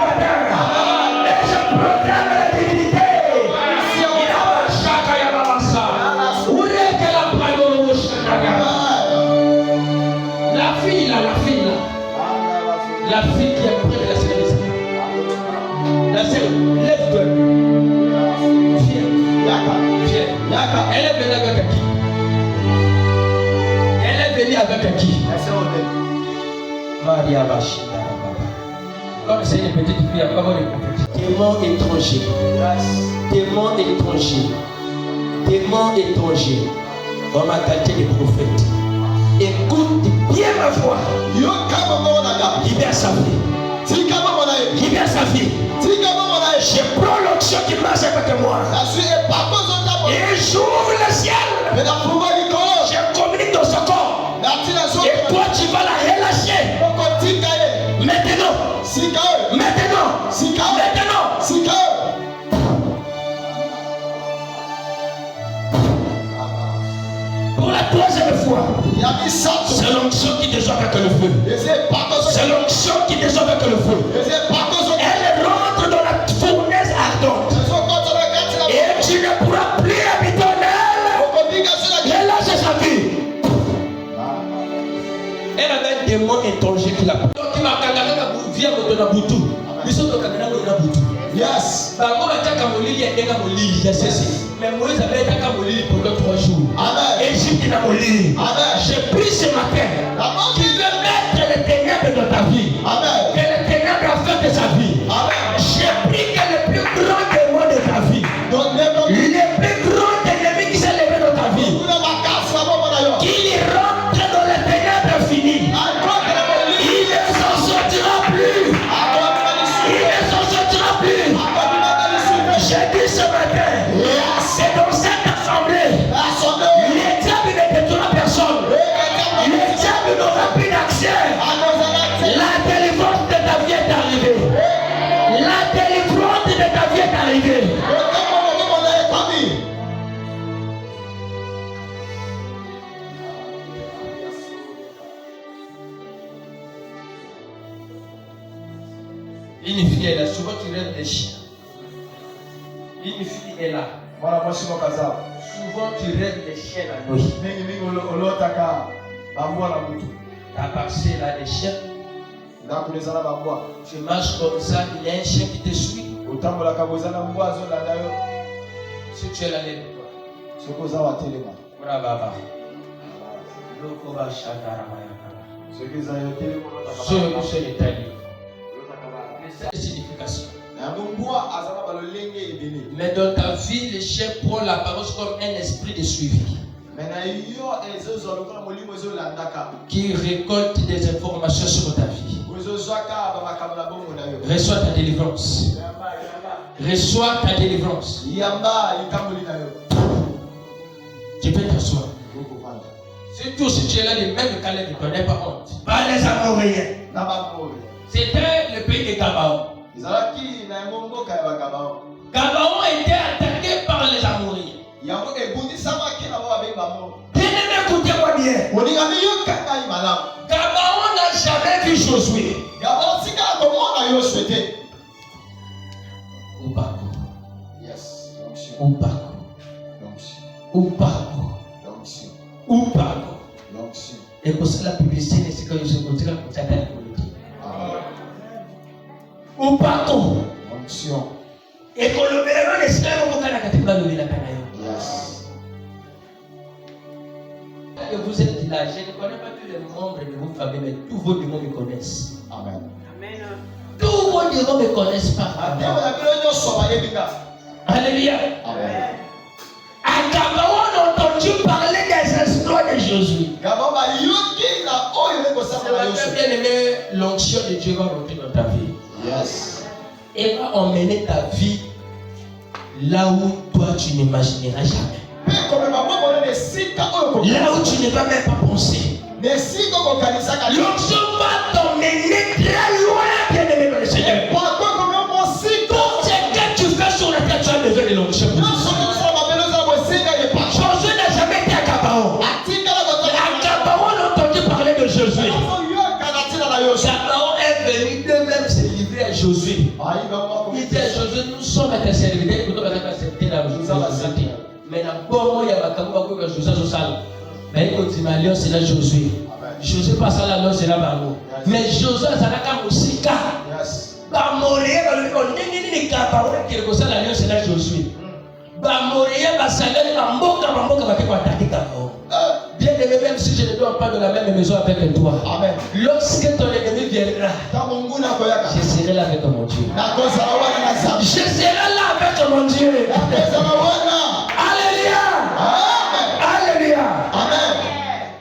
matin et je proclame la divinité. La fille qui est près de la sécurité. La sœur, lève-toi. Viens. Elle est venue avec qui? Elle est venue avec qui? Maria Bachina. Comme c'est une petite fille, après avoir les prophéties. Démon étranger. Démon étranger. Démon étranger. On m'a qualité de prophète. Écoute bien ma voix. Libère sa vie. Libère sa vie. Je prends l'onction qui marche avec moi. Et j'ouvre le ciel. Je communique dans son corps. Et toi tu vas la relâcher. Maintenant. Maintenant. Pour la 3e fois. C'est l'onction qui descend avec le feu. C'est l'onction qui descend avec le feu. Elle rentre dans la fournaise ardente. Et tu ne pourras plus habiter en elle. Relâche sa vie. Elle avait un démon étranger qui l'a pris. Donc il m'a kangana via Motona Boutou. Ils sont au Kangana Motona Boutou. Yes. Mais Moïse avait été à Molili pendant 3 jours. Égypte n'a Molili. J'ai pris ce matin qui veut mettre les ténèbres dans ta vie. Que les ténèbres a fait de sa vie. J'ai pris que le plus grand démon de ta vie, le plus grand ennemi qui s'est levé dans ta vie, qu'il rentre dans les ténèbres finies. Il est Une fille est là, souvent tu rêves des chiens. Une fille est là. Souvent tu rêves des chiens la nuit. Ta parcelle là des chiens. Tu marches comme ça, il y a un chien qui te suit. Si tu es là, lève-toi. Voilà, baba. Les significations. Mais dans ta vie, le chien prend la parole comme un esprit de suivi qui récolte des informations sur ta vie. Reçois ta délivrance. Reçois ta délivrance. Tu peux t'asseoir. Surtout si tu es là, les mêmes Caleb ne connaissent pas honte. Pas les Amoréens. C'était le pays de Gabaon. Gabaon était attaqué par les Amoréens. Bien-aimé, écoutez-moi bien. Gabaon n'a jamais vu Josué. Ou parcours. Ou parcours. Ou parcours. Ou parcours. Et pour ça, la publicité, c'est que je continue à contacter la politique. Ou parcours. Et qu'on le verra, les scènes vont faire la catégorie de la canaille. Et vous êtes là, je ne connais pas tous les membres de votre famille, mais tous vos démons me connaissent. Amen. Tous vos démons ne me connaissent pas. Alléluia. Amen. À Gabaon, on a entendu parler des exploits de Josué. C'est bien aimé, l'onction de Dieu va monter dans ta vie. Yes. Et va emmener ta vie là où toi tu n'imagineras jamais. Là où tu ne vas même pas penser. L'onction va t'emmener très loin, bien aimé dans le Seigneur. Tout ce que tu fais sur la terre, tu as besoin de l'onction. Josué n'a jamais été à Gabaon. À Gabaon, on a entendu parler de Josué. Gabaon est venu d'eux-mêmes se livrer à Josué. Il dit à Josué, nous sommes à tes serviteurs, nous sommes à tes serviteurs. Mais d'abord, il y a un camou que Josué a salle. Mais il continue à lire, c'est là Josué. Josué passe à la loi, c'est là Bamo. Mais Josué, ça n'a qu'à Moussika. Bamoréa, on n'est pas Gabaon, qui est comme ça, la loi, c'est là Josué. Bamoréa, Basalel, Bamboka, va attaquer Gabaon. Bien aimé, même si je ne dors pas de la même maison avec toi. Amen. Lorsque ton ennemi viendra, je serai là avec mon Dieu. Je serai là avec mon Dieu. Alléluia. Alléluia.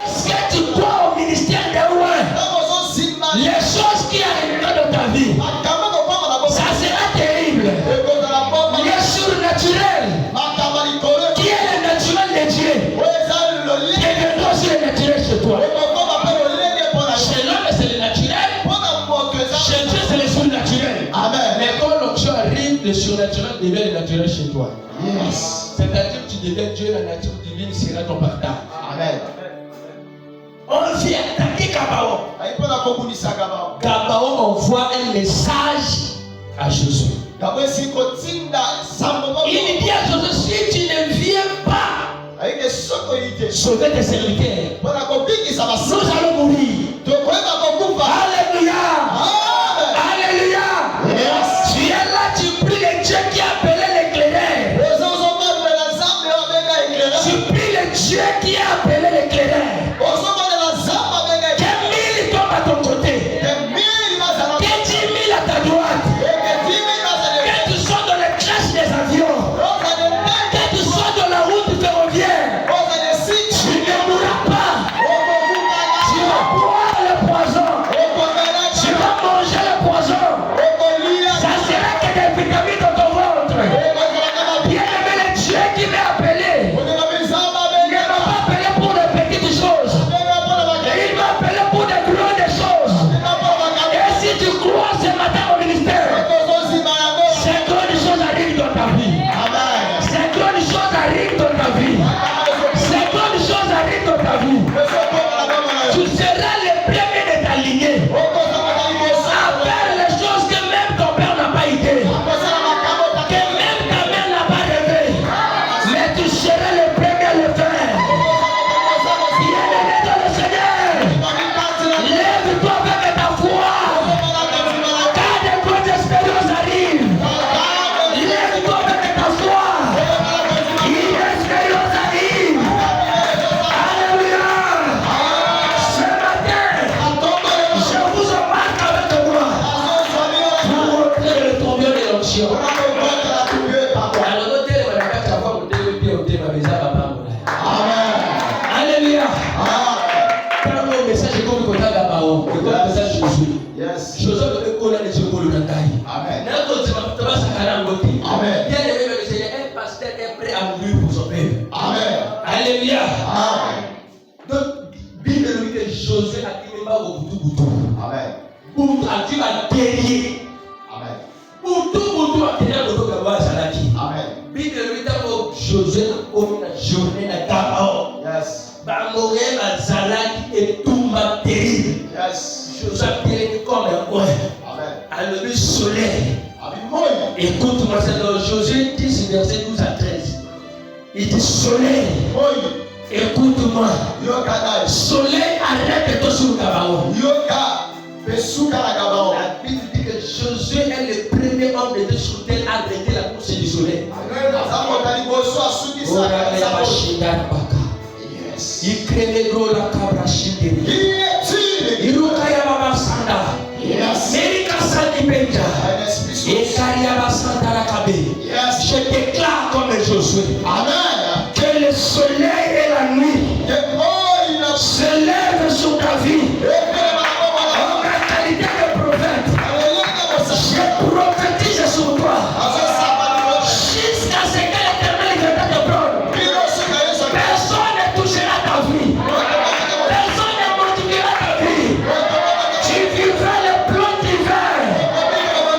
Ce que tu crois au ministère de loin, les choses qui arriveront dans ta vie, ça sera terrible. Les surnaturel, qui est le naturel de Dieu, deviendra aussi le naturel chez toi. Chez l'homme, c'est le naturel. Chez Dieu, c'est le surnaturel. Mais quand l'onction arrive, le surnaturel devient le naturel chez toi. C'est-à-dire que tu deviens Dieu, la nature divine sera ton partage. Amen. On vient attaquer Gabaon. Gabaon envoie un message à Josué. Il dit à Josué, si tu ne viens pas sauver tes serviteurs, nous allons mourir. Alléluia. Alléluia. Tu es là, tu pries le Dieu qui a appelé l'éclaireur. Tu pries le Dieu qui a appelé l'éclaireur. Que 1000 tombent à ton côté. Que 10 000 à ta droite. Que tu sois dans les crashs des avions. Que tu sois dans la route ferroviaire. Tu ne mourras pas. Tu vas boire le poison. Tu vas manger le poison. Ça sera que des vitamines dans ton ventre. Bien aimé, le Dieu qui m'a appelé ne m'a pas appelé pour les petites choses. Gabao, que comme ça Josué. Yes. Josué devait connaître les écoles de Nataï. Amen. Amen. Bien aimé, le Seigneur, un pasteur est prêt à mourir pour son peuple. Amen. Alléluia. Amen. Donc, Bible nous dit que Josué a dit pas au Boutou. Amen. Boutou a dit à guerrier. Amen. Boutou a guerrier le dos Gabao Salaki. Amen. Bible nous dit que Josué a commis la journée de Gabao. Yes. Bamoré à Salaki et tout ma terrible. Yes. Josué a guerrier comme un roi. Amen. À lever soleil. Amen. Écoute-moi, c'est dans Josué 10, verset 12 à 13. Il dit soleil. Écoute-moi. Soleil, arrête toi sur le Gabao. La Bible dit que Josué est le premier homme de Dieu sur terre à arrêter la course du soleil. Yes. Il crée les gros la cabra chindiri. Il roukaya baba sanda. Yes. Merika sandi benja. Et Kariaba sanda la kabe. Yes. Je déclare comme Josué. Amen. Que le soleil et la nuit se lèvent sur ta vie. En ma qualité de prophète, je prophétise sur toi. Jusqu'à ce que l'Éternel vienne te prendre. Personne ne touchera ta vie. Personne ne modifiera ta vie. Tu vivras le plan d'hiver.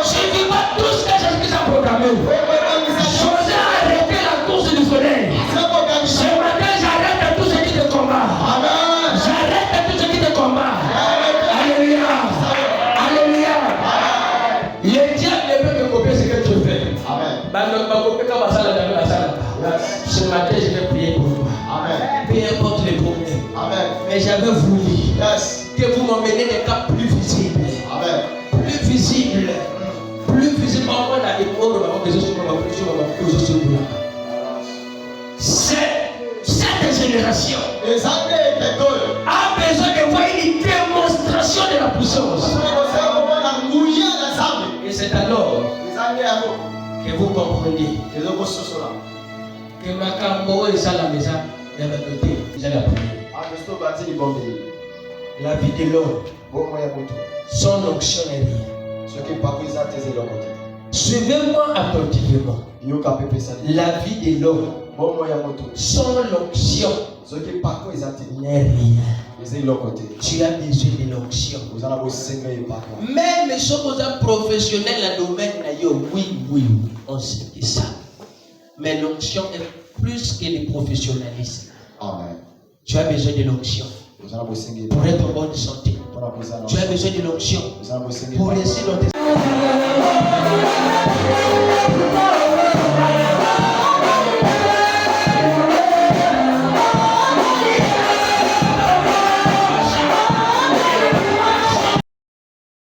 Tu vivras tout ce que Jésus a programmé. Josué a arrêté la course du soleil. Ce matin, j'arrête tout ce qui te combat. J'arrête tout ce qui te combat. Alléluia. Alléluia. Le diable ne peut que copier ce que tu fais. Ce matin, je vais prier pour toi. Peu importe les problèmes. Mais j'avais voulu que vous m'emmeniez des cas plus visibles. Plus visibles. Plus visibles. Cette génération a besoin de voir une démonstration de la puissance. Et c'est alors que vous comprenez que ma cambo est à la maison. Il y a la côté. J'ai la première. La vie de l'homme, son onction est rien. Suivez-moi attentivement. La vie de l'homme, son onction n'est rien. Tu as besoin de l'onction. Même si vous êtes professionnel dans le domaine, oui, on sait que ça. Mais l'onction est plus que le professionnalisme. Tu as besoin de l'onction pour être en bonne santé. Tu as besoin de l'onction pour réussir dans tes...